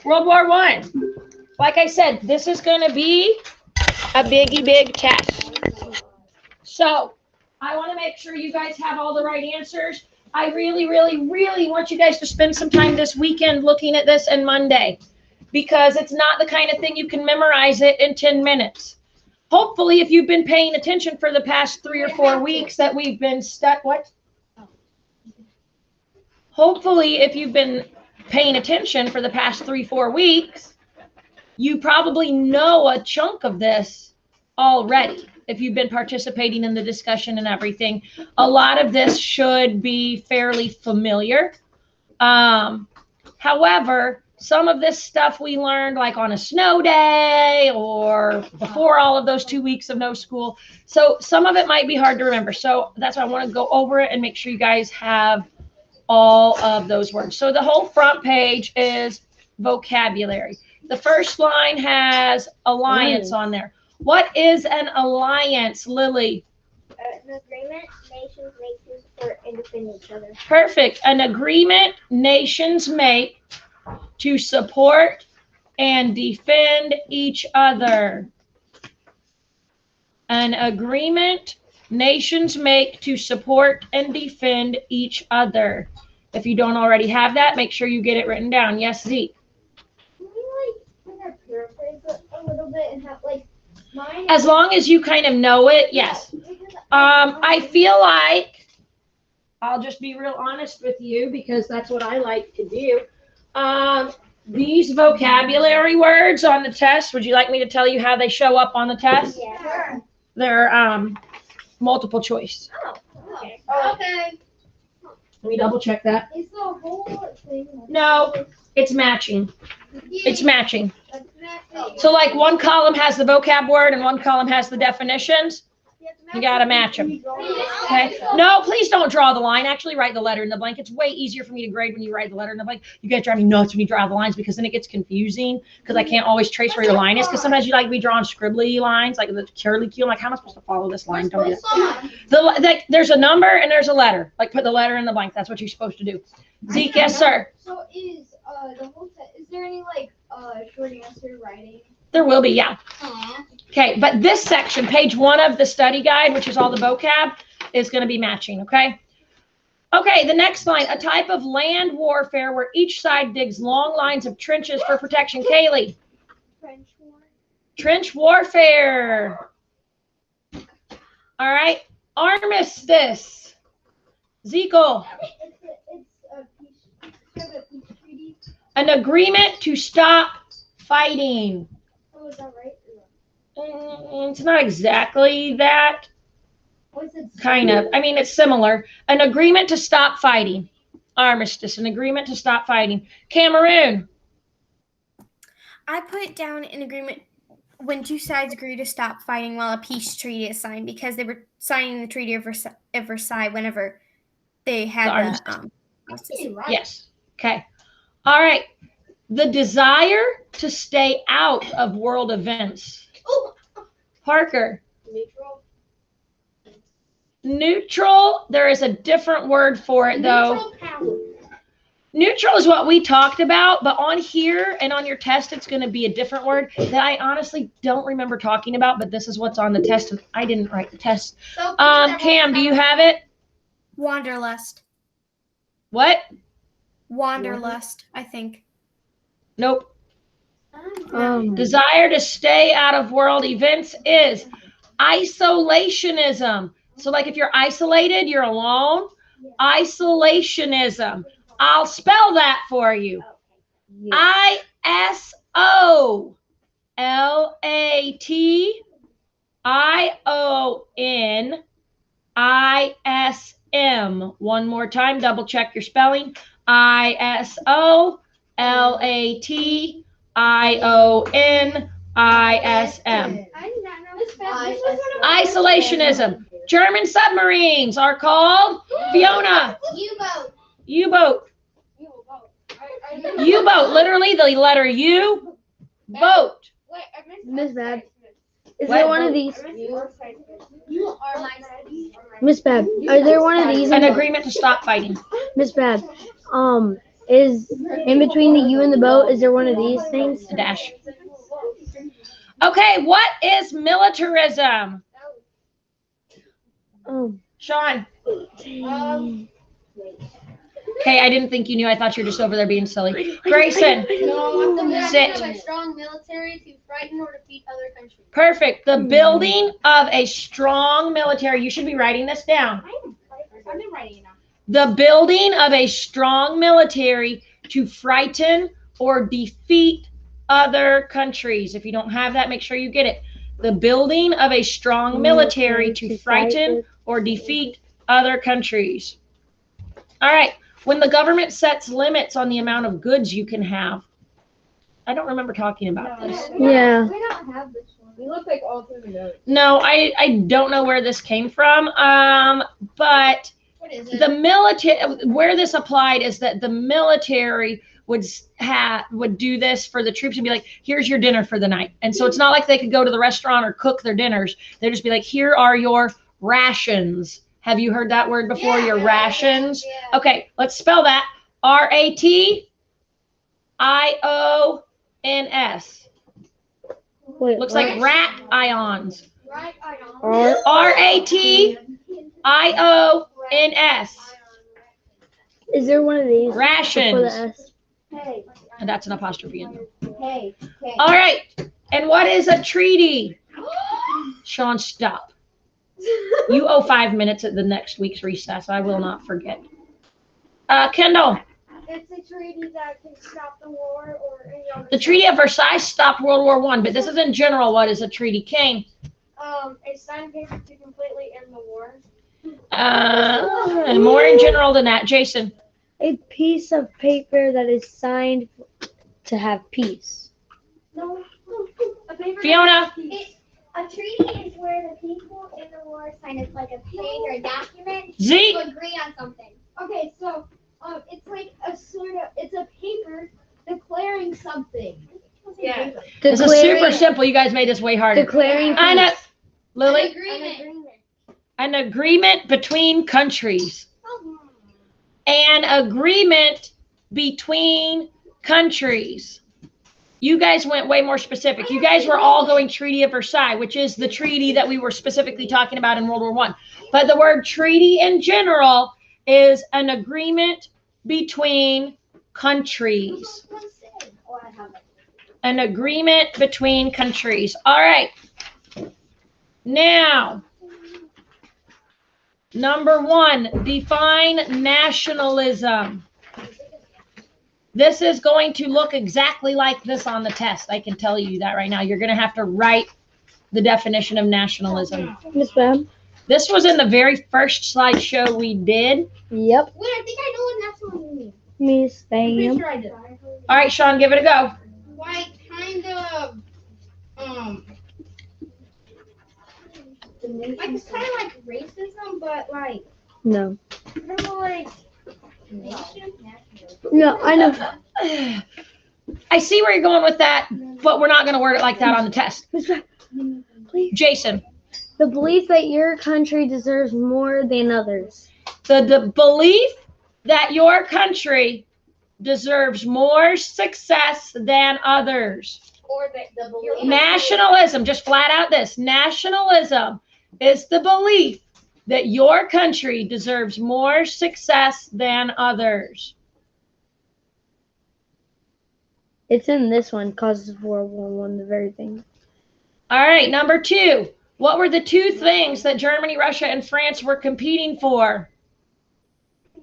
World War I. Like I said, this is going to be a big test. So I want to make sure you guys have all the right answers. I really want you guys to spend some time this weekend looking at this and Monday, because it's not the kind of thing you can memorize it in 10 minutes. Hopefully, if you've been paying attention for the past 3 or 4 weeks that we've been stuck, Hopefully, if you've been paying attention for the past 3-4 weeks, you probably know a chunk of this already. If you've been participating in the discussion and everything, a lot of this should be fairly familiar. However, some of this stuff we learned like on a snow day or before all of those 2 weeks of no school. So some of it might be hard to remember. So that's why I want to go over it and make sure you guys have all of those words. So the whole front page is vocabulary. The first line has alliance on there. What is an alliance, Lily? An agreement nations make to support and defend each other. Perfect. An agreement nations make to support and defend each other. An agreement nations make to support and defend each other. If you don't already have that, make sure you get it written down. Yes, Zeke? Can we paraphrase it a little bit and have mine? As long as you kind of know it, yes. I feel like, I'll just be real honest with you because that's what I like to do. These vocabulary words on the test, would you like me to tell you how they show up on the test? Yeah. Sure. They're multiple choice. Oh, okay. Let me double check that. Is the whole thing? No, it's matching. It's matching. That's matching. So like one column has the vocab word and one column has the definitions. You gotta match them. Okay. No, please don't draw the line. Actually, write the letter in the blank. It's way easier for me to grade when you write the letter in the blank. You guys drive me nuts when you draw the lines because then it gets confusing because I can't always trace where your line is. Because sometimes you like to be drawing scribbly lines, like the curly Q. I'm like, how am I supposed to follow this line? Don't do that. There's a number and there's a letter. Like put the letter in the blank. That's what you're supposed to do. Zeke, yes, sir. So is the whole set? Is there any short answer writing? There will be, yeah. Okay, but this section, page 1 of the study guide, which is all the vocab, is going to be matching, okay? Okay, the next line, a type of land warfare where each side digs long lines of trenches for protection. Kaylee? French war. Trench warfare. All right, armistice. Zekel? It's a peace treaty. An agreement to stop fighting. Oh, is that right? It's not exactly that. What's it? Kind of. I mean, it's similar. An agreement to stop fighting. Armistice. An agreement to stop fighting. Cameroon. I put down an agreement when two sides agree to stop fighting while a peace treaty is signed because they were signing the Treaty of Versailles whenever they had the Yes. Okay. All right. The desire to stay out of world events. Parker. Neutral. There is a different word for it, though. Neutral is what we talked about, but on here and on your test, it's going to be a different word that I honestly don't remember talking about, but this is what's on the test, and I didn't write the test. Cam, do you have it? Wanderlust. What? Wanderlust, I think. Nope. Desire to stay out of world events is isolationism. So like if you're isolated, you're alone. Isolationism. I'll spell that for you. ISOLATIONISM. One more time, double check your spelling. ISOLATIONISM. Isolationism. German submarines are called Fiona. U-boat. U-boat. Literally the letter U. Boat. Miss Bab. Is What? there one of these? Miss Bab, are there one of these? An agreement to stop fighting. Miss Bab, Is in between the U and the boat, is there one of these things? A dash. Okay, what is militarism? Oh. Sean. Okay, I didn't think you knew. I thought you were just over there being silly. Grayson. No, the Sit. building of a strong military to frighten or defeat other countries. Perfect. The building of a strong military. You should be writing this down. I've been writing it down. The building of a strong military to frighten or defeat other countries. If you don't have that, make sure you get it. The building of a strong military to frighten or defeat other countries. All right. When the government sets limits on the amount of goods you can have. I don't remember talking about this. Yeah. We don't have this one. We look like all through the notes. No, I don't know where this came from. But What is it? the military, where this applied is that the military would do this for the troops and be like, here's your dinner for the night. And so it's not like they could go to the restaurant or cook their dinners. They'd just be like, here are your rations. Have you heard that word before? Your rations? Yeah. Okay, let's spell that. RATIONS. Wait, Looks like rat ions. Right, I know. RATIONS. Is there one of these before the Rations. S? Hey, And that's an apostrophe in there. hey. All right. And what is a treaty? Sean, stop. You owe 5 minutes at the next week's recess. I will not forget. Kendall, It's a treaty that can stop the war or any other. the Treaty of Versailles stopped World War I, but this is in general. What is a treaty? Kane. A signed paper to completely end the war. More in general than that. Jason. A piece of paper that is signed to have peace. No, a paper. Fiona. A treaty is where the people in the war sign it like a thing or a document Zeke. to agree on something. Okay, so it's like a sort of it's a paper declaring something. Yeah. This is super simple. You guys made this way harder. Declaring I know. peace. Lily. Agreement. An agreement between countries. An agreement between countries. You guys went way more specific. You guys were all going Treaty of Versailles, which is the treaty that we were specifically talking about in World War I. But the word treaty in general is an agreement between countries. An agreement between countries. All right. Now, number 1, define nationalism. This is going to look exactly like this on the test. I can tell you that right now. You're going to have to write the definition of nationalism. Miss Bab? This was in the very first slideshow we did. Yep. Wait, I think I know what nationalism means. Miss I'm pretty Bam. sure I did. All right, Sean, give it a go. Like kind of Like it's kind of like racism, but like No. kind of like nation. No, I know. I see where you're going with that, but we're not going to word it like that on the test. Miss Bab, please. Jason, The belief that your country deserves more than others. the belief that your country deserves more success than others. Or the belief. Nationalism, just flat out this. Nationalism is the belief that your country deserves more success than others. It's in this one, causes of World War I, the very thing. All right, number 2. What were the 2 things that Germany, Russia, and France were competing for?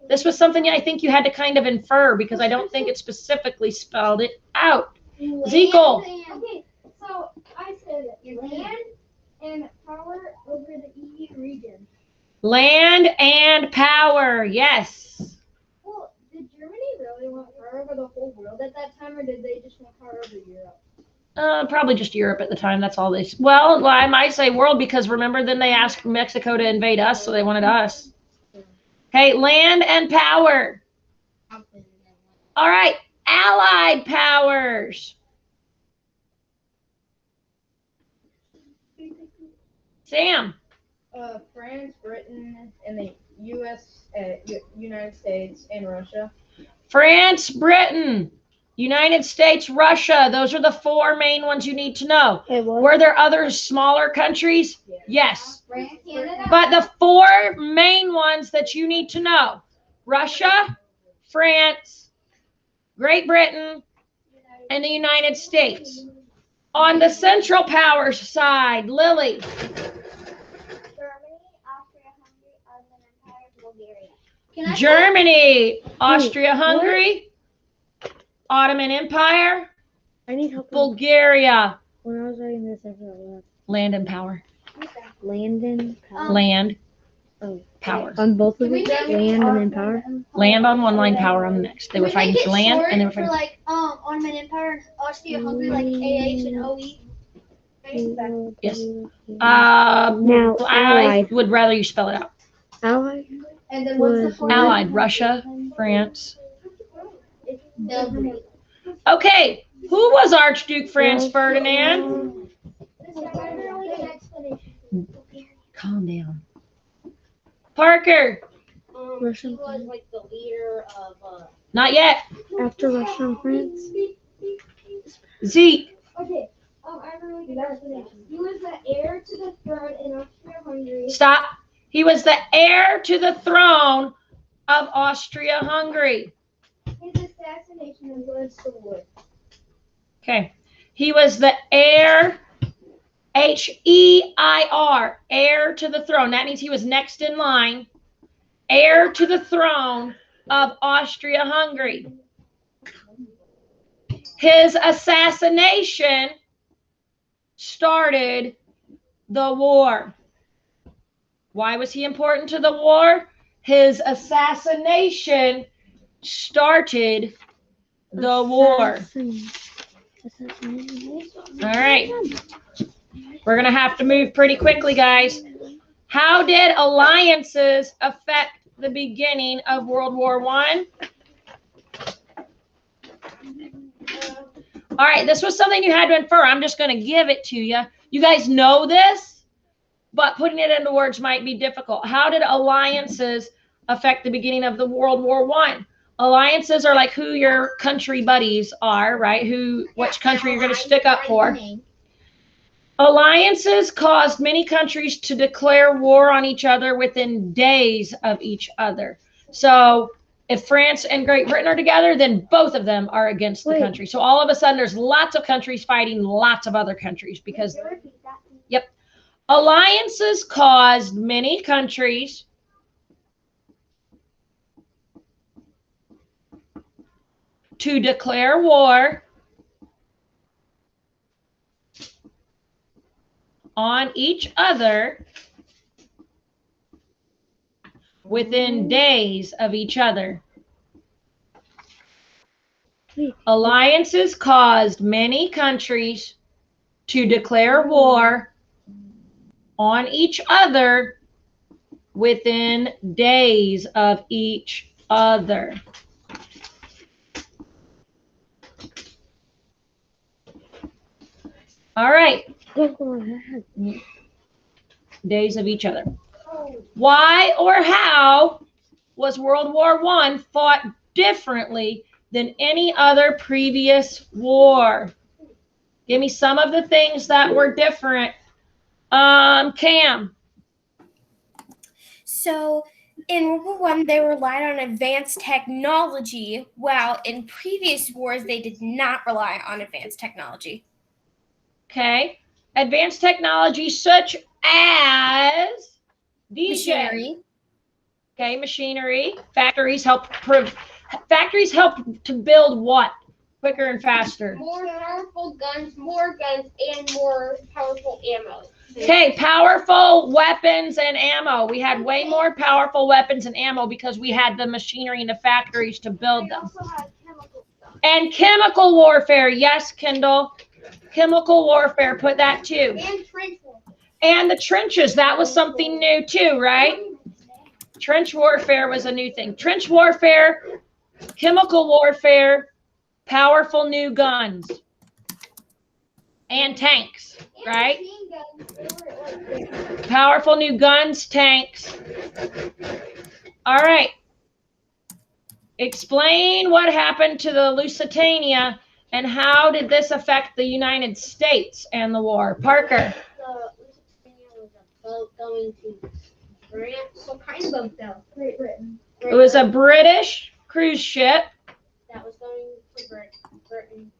This was something I think you had to kind of infer because I don't think it specifically spelled it out. Zekel. Okay, so I said land and power over the EU region. Land and power, yes. Well, did Germany really want power over the whole world at that time, or did they just want power over Europe? Probably just Europe at the time. That's all they. Well, I might say world because remember, then they asked Mexico to invade us, so they wanted us. Okay, land and power. All right, allied powers. Sam. France, Britain, and the U.S., United States, and Russia. France, Britain, United States, Russia. Those are the 4 main ones you need to know. It was. Were there other smaller countries? Yes. France, Canada. But the 4 main ones that you need to know: Russia, France, Great Britain, and the United States. On the Central Powers side, Lily. Germany, Austria, Hungary, Germany, Austria-Hungary, Ottoman Bulgaria. Empire, I need help. Bulgaria. When I was writing this, I forgot. Land and power. Landon. Power. Land, Oh. power. On both of Can we them? make it Land and then power? Land on one line, power on the next. They Can were we fighting make for it land, short and they were for fighting. like Ottoman Empire, Austria, Hungary, like AH and OE. Yes. Now, I Allied. would rather you spell it out. Allied? And then what's the Was fourth? Allied, Russia, France. Belgrade. Okay, who was Archduke Franz Ferdinand? Calm down. Parker, Russian. He was like the leader of not yet. After Russia and France? Zeke, Okay. I have a really good explanation. He was the heir to the throne in Austria-Hungary. stop. He was the heir to the throne of Austria-Hungary. His assassination influenced the war. Okay. He was the heir, H-E-I-R, heir to the throne. That means he was next in line. Heir to the throne of Austria-Hungary. His assassination started the war. Why was he important to the war? His assassination started the war. All right. We're going to have to move pretty quickly, guys. How did alliances affect the beginning of World War I? All right, this was something you had to infer. I'm just going to give it to you. You guys know this, but putting it into words might be difficult. How did alliances affect the beginning of the World War I? Alliances are like who your country buddies are, right? Which country you're going to stick up for. Alliances caused many countries to declare war on each other within days of each other. So if France and Great Britain are together, then both of them are against the country. So all of a sudden, there's lots of countries fighting lots of other countries because, yep. Alliances caused many countries to declare war on each other within days of each other. Alliances caused many countries to declare war on each other within days of each other. All right. Days of each other. Why or how was World War I fought differently than any other previous war? Give me some of the things that were different. Cam. So in World War I, they relied on advanced technology, while in previous wars, they did not rely on advanced technology. Okay. Advanced technology such as DJ. Machinery. Okay, machinery. Factories help to build what? Quicker and faster. more powerful guns, and more powerful ammo. Okay, powerful weapons and ammo. We had way more powerful weapons and ammo because we had the machinery and the factories to build them. And chemical warfare. Yes, Kendall. Chemical warfare. Put that too. And trench warfare. And the trenches. That was something new too, right? Trench warfare was a new thing. Trench warfare, chemical warfare, powerful new guns, and tanks, right? Powerful new guns, tanks. All right. Explain what happened to the Lusitania and how did this affect the United States and the war? Parker. The Lusitania was a boat going to France. What kind of boat though? Great Britain. It was a British cruise ship. That was going to Britain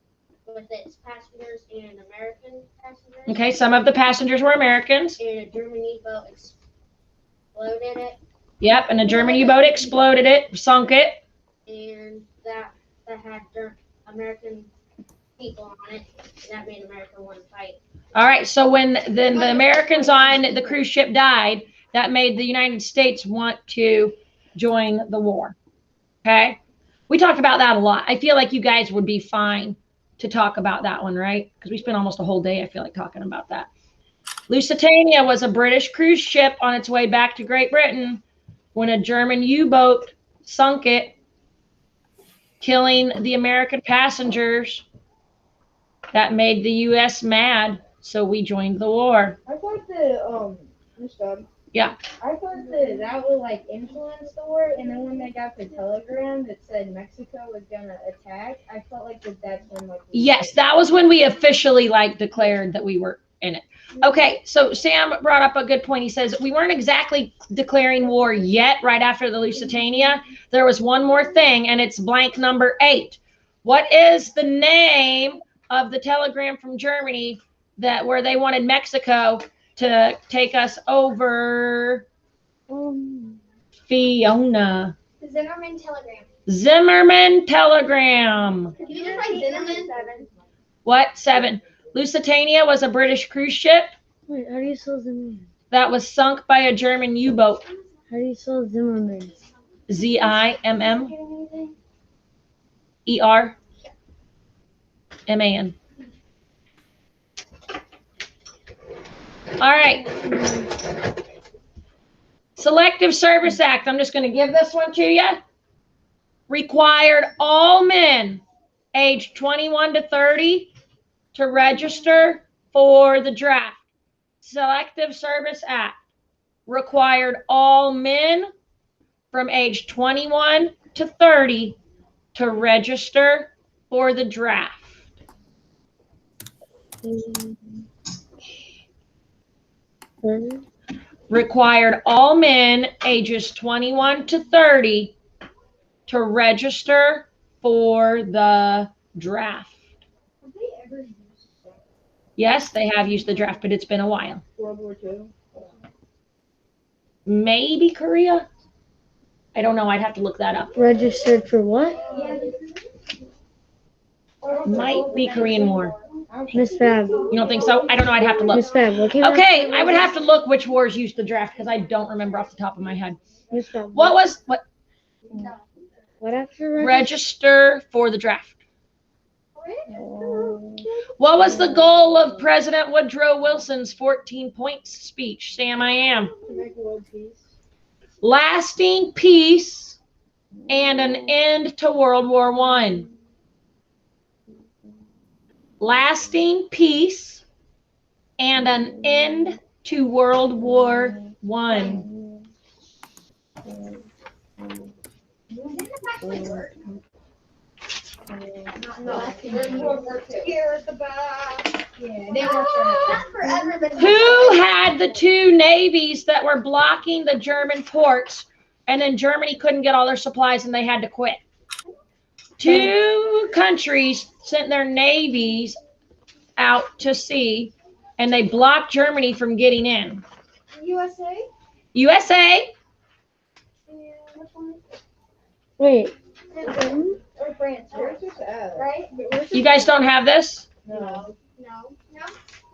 with its passengers and American passengers. Okay, some of the passengers were Americans. And a German U-boat exploded it. Yep, and a German U-boat exploded it, sunk it. And that had American people on it. And that made America want to fight. All right, so when then the Americans on the cruise ship died, that made the United States want to join the war. Okay? We talked about that a lot. I feel like you guys would be fine to talk about that one, right? Because we spent almost a whole day, I feel like, talking about that. Lusitania was a British cruise ship on its way back to Great Britain when a German U-boat sunk it, killing the American passengers. That made the U.S. mad, so we joined the war. I thought the Miss Dub. Yeah. I thought that would like influence the war, and then when they got the telegram that said Mexico was gonna attack, I felt like that's when like. Yes, that was when we officially like declared that we were in it. Okay, so Sam brought up a good point. He says we weren't exactly declaring war yet. Right after the Lusitania, there was one more thing, and it's blank number 8. What is the name of the telegram from Germany that where they wanted Mexico to take us over? Fiona. The Zimmerman telegram. Zimmerman telegram. Can you just write Zimmerman? 7. What? 7. Lusitania was a British cruise ship Wait, how do you spell Zimmerman? that was sunk by a German U-boat. How do you spell Zimmerman? Zimmerman. All right. Selective Service Act. I'm just going to give this one to you. Required all men aged 21 to 30 to register for the draft. Selective Service Act required all men from age 21 to 30 to register for the draft. Required all men ages 21 to 30 to register for the draft. Have they ever used that? Yes, they have used the draft, but it's been a while. World War II? Maybe Korea? I don't know. I'd have to look that up. Registered for what? Might be Korean War. Miss Fab. You don't think so? I don't know. I'd have to look. Miss Fab, what came Okay, I would have to look which wars used the draft because I don't remember off the top of my head. Miss Fab. What What after register for the draft? What was the goal of President Woodrow Wilson's 14-point speech? Sam, I am. To make world peace. Lasting peace and an end to World War I. Lasting peace and an end to World War I. Who had the 2 navies that were blocking the German ports, and then Germany couldn't get all their supplies and they had to quit? 2 countries sent their navies out to sea, and they blocked Germany from getting in. USA? USA? And which one? Wait, Britain or France? Where's this at? Right? You guys don't have this? No. No.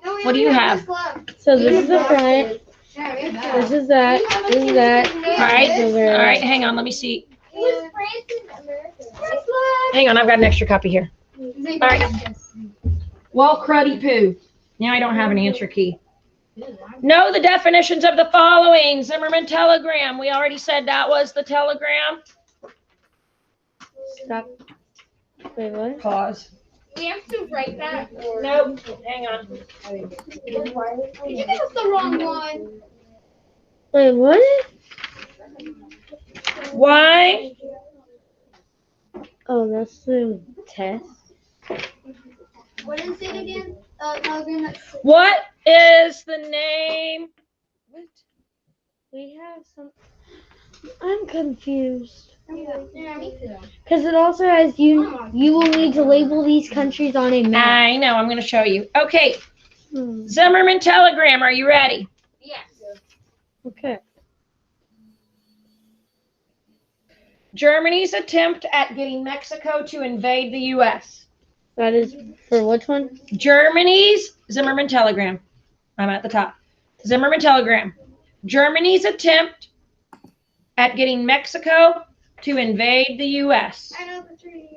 No, we What do you only have? this club. so this is the front, Yeah, we have that. this is that, this is that. All right, hang on, let me see. It was France and America. Hang on, I've got an extra copy here. All right. Well, cruddy poo. Now I don't have an answer key. Know the definitions of the following. Zimmerman telegram. We already said that was the telegram. Stop. Wait, what? Pause. We have to write that. Or... Nope. Hang on. You gave us the wrong one. Wait, what? Why Oh, that's the test. What is it again? Telegram. What is the name? What? We have some. I'm confused. Yeah, me too. Because it also has you will need to label these countries on a map. I know. I'm going to show you. Okay. Hmm. Zimmerman telegram. Are you ready? Yes. Okay. Germany's attempt at getting Mexico to invade the U.S. That is for which one? Germany's Zimmerman telegram. I'm at the top. Zimmerman telegram. Germany's attempt at getting Mexico to invade the U.S. I know the treaty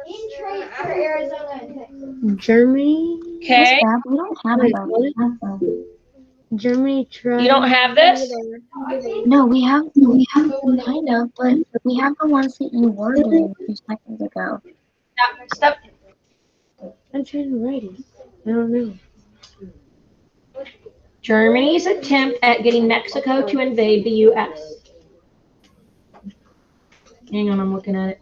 in trade for Arizona and Texas. Germany. Okay. We don't have Wait, them. what? Germany tried. You don't have this? No, we have kind of, but we have the ones that you were doing a few seconds ago. Stop. I'm trying to write it. I don't know. Germany's attempt at getting Mexico to invade the U.S. Hang on, I'm looking at it.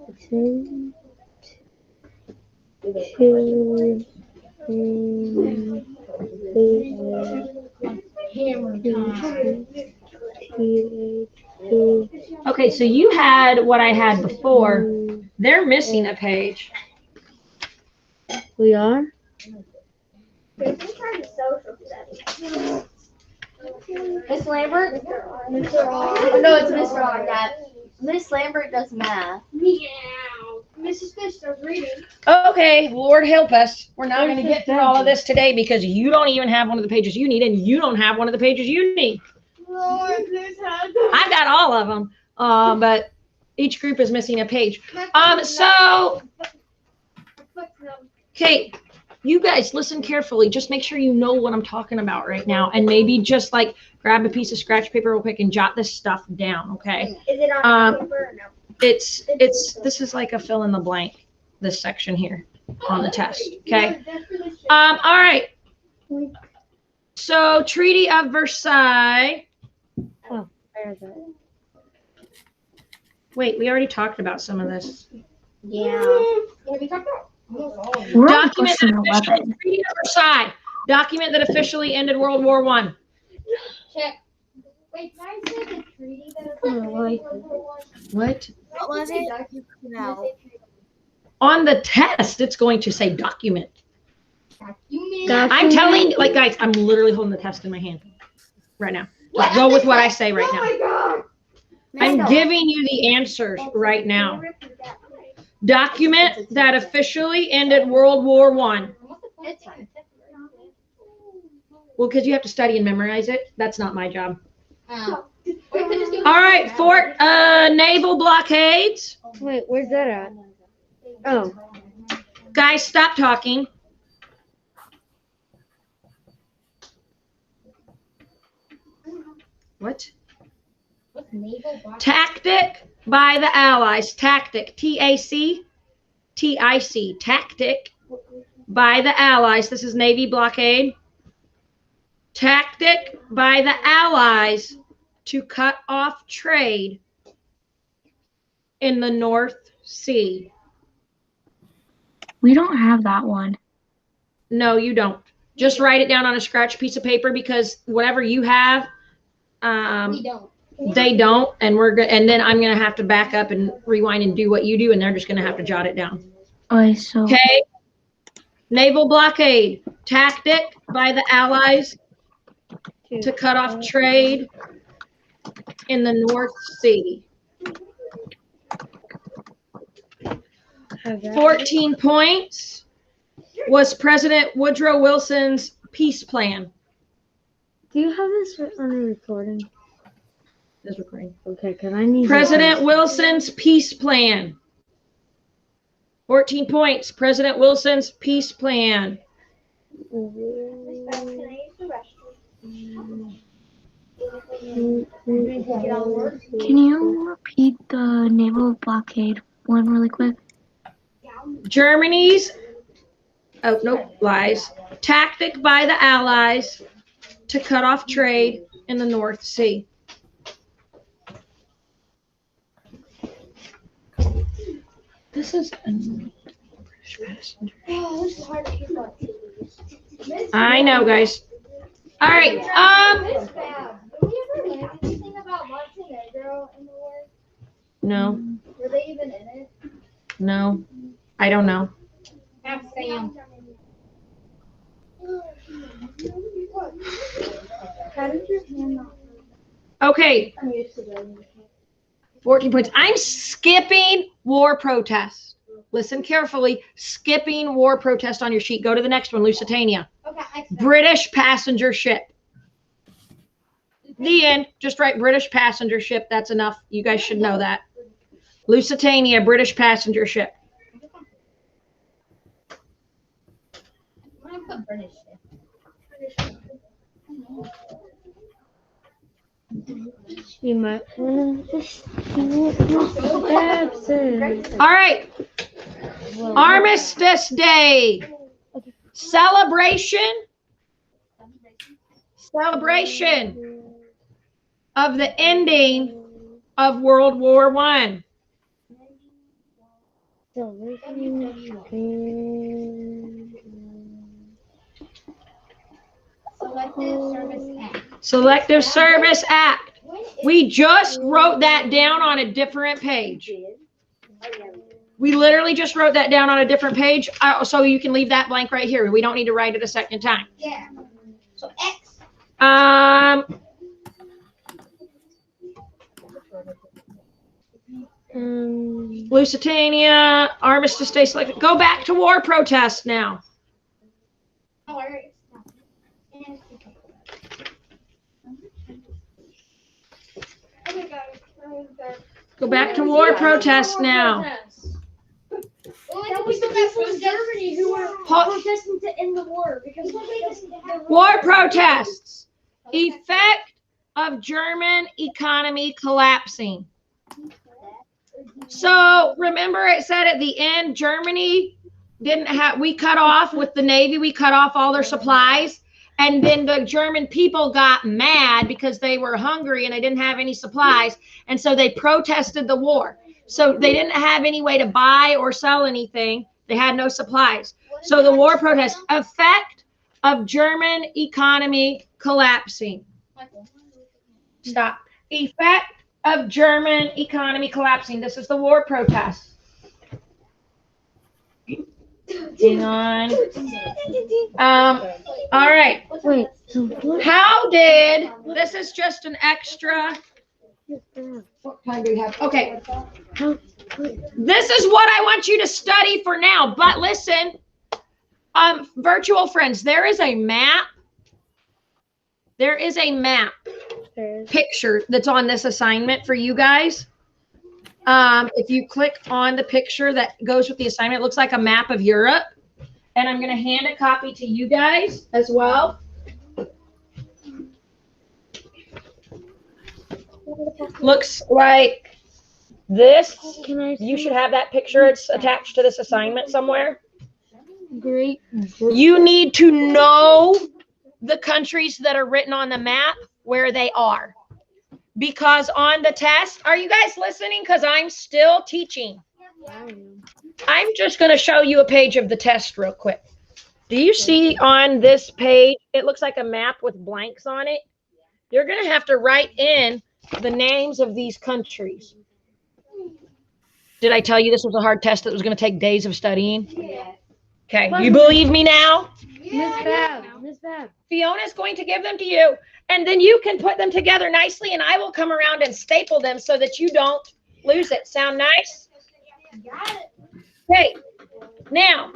Okay, so you had what I had before. They're missing a page. We are? Miss Lambert? Oh, no, it's Miss Ron. Miss Lambert does math. Yeah. Mrs. Fish does reading. Okay, Lord help us. We're not going to get through all of this today because you don't even have one of the pages you need, and you don't have one of the pages you need. Lord, please help. I've got all of them, but each group is missing a page. So, okay, you guys listen carefully. Just make sure you know what I'm talking about right now, and maybe just like grab a piece of scratch paper real quick and jot this stuff down. Okay. Is it on paper or no? This is like a fill in the blank, this section here on the test. Okay. All right. So Treaty of Versailles. Oh, where is it? Wait, we already talked about some of this. Yeah. What are we talking about? We're on Document question that officially, 11. Treaty of Versailles. Document that officially ended World War I. Check. Wait, can I say the treaty that What? What was it? No. On the test, it's going to say document. You I'm telling, like, guys, I'm literally holding the test in my hand right now. Just go with what I say right Oh now. my god! I'm giving you the answers right now. Document that officially ended World War I. It's fine. Well, because you have to study and memorize it. That's not my job. Oh. All right, Fort naval blockades. Wait, where's that at? Oh. Guys, stop talking. What? Tactic by the Allies. Tactic. T-A-C. T-I-C. Tactic by the Allies. This is Navy blockade. Tactic by the Allies to cut off trade in the North Sea. We don't have that one. No, you don't. Just write it down on a scratch piece of paper because whatever you have, We don't. they don't, and we're good. And then I'm gonna have to back up and rewind and do what you do, and they're just gonna have to jot it down. Okay, so Okay. Naval blockade. Tactic by the Allies to cut off trade in the North Sea. 14 points was President Woodrow Wilson's peace plan. Do you have this on a recording? This recording. Okay, because I need President Wilson's peace plan. 14 points. President Wilson's peace plan. can you repeat the naval blockade one really quick? Germany's, oh, nope, lies. Tactic by the Allies to cut off trade in the North Sea. This is a British passenger. Oh, this is hard to keep up. I know, guys. All right. Miss Fab, did we ever learn anything about Montenegro in the war? No, Were they even in it? no, I don't know. Have Sam. How did your hand not? Okay, I'm used to doing 14 points. I'm skipping war protest. Listen carefully. Skipping war protest on your sheet. Go to the next one, Lusitania. Okay, next. British passenger ship. The end. Just write British passenger ship. That's enough. You guys should know that. Lusitania, British passenger ship. I'm gonna put British. You might want to just absent. All right. Armistice Day. Celebration of the ending of World War I. Selective Service Act. Selective Service Act. We just wrote that down on a different page. We literally just wrote that down on a different page, so you can leave that blank right here. We don't need to write it a second time. Yeah. So X. Lusitania, Armistice Day selected. Go back to war protest now. Oh, all right. Okay, guys. Go back to war protest now. Well, that was the people in Germany who were protesting to end the war because War protests. Effect of German economy collapsing. So remember it said at the end, Germany didn't have, we cut off with the Navy, we cut off all their supplies. And then the German people got mad because they were hungry and they didn't have any supplies. And so they protested the war. So they didn't have any way to buy or sell anything. They had no supplies. So the war protest, effect of German economy collapsing. Stop. Effect of German economy collapsing. This is the war protest. Hang on. All right. Wait, so what? How did, this is just an extra. What time do we have? Okay. This is what I want you to study for now. But listen, virtual friends, there is a map. There is a map picture that's on this assignment for you guys. If you click on the picture that goes with the assignment, it looks like a map of Europe. And I'm going to hand a copy to you guys as well. Looks like this. You should have that picture. It's attached to this assignment somewhere. Great. You need to know the countries that are written on the map, where they are. Because on the test, are you guys listening? Because I'm still teaching. I'm just going to show you a page of the test real quick. Do you see on this page, it looks like a map with blanks on it? You're going to have to write in the names of these countries. Did I tell you this was a hard test that was going to take days of studying? Yeah. Okay, you believe me now? Miss Fab. Fiona's going to give them to you, and then you can put them together nicely, and I will come around and staple them so that you don't lose it. Sound nice? Okay, now,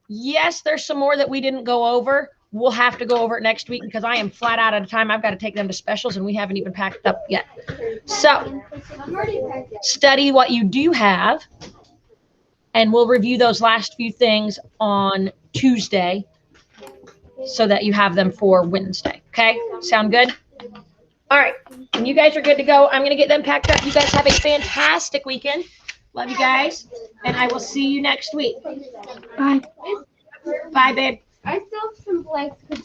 yes, there's some more that we didn't go over. We'll have to go over it next week because I am flat out of time. I've got to take them to specials, and we haven't even packed up yet. So, study what you do have, and we'll review those last few things on Tuesday so that you have them for Wednesday. Okay? Sound good? All right. And you guys are good to go. I'm going to get them packed up. You guys have a fantastic weekend. Love you guys. And I will see you next week. Bye. Bye, babe. I still have some blanks.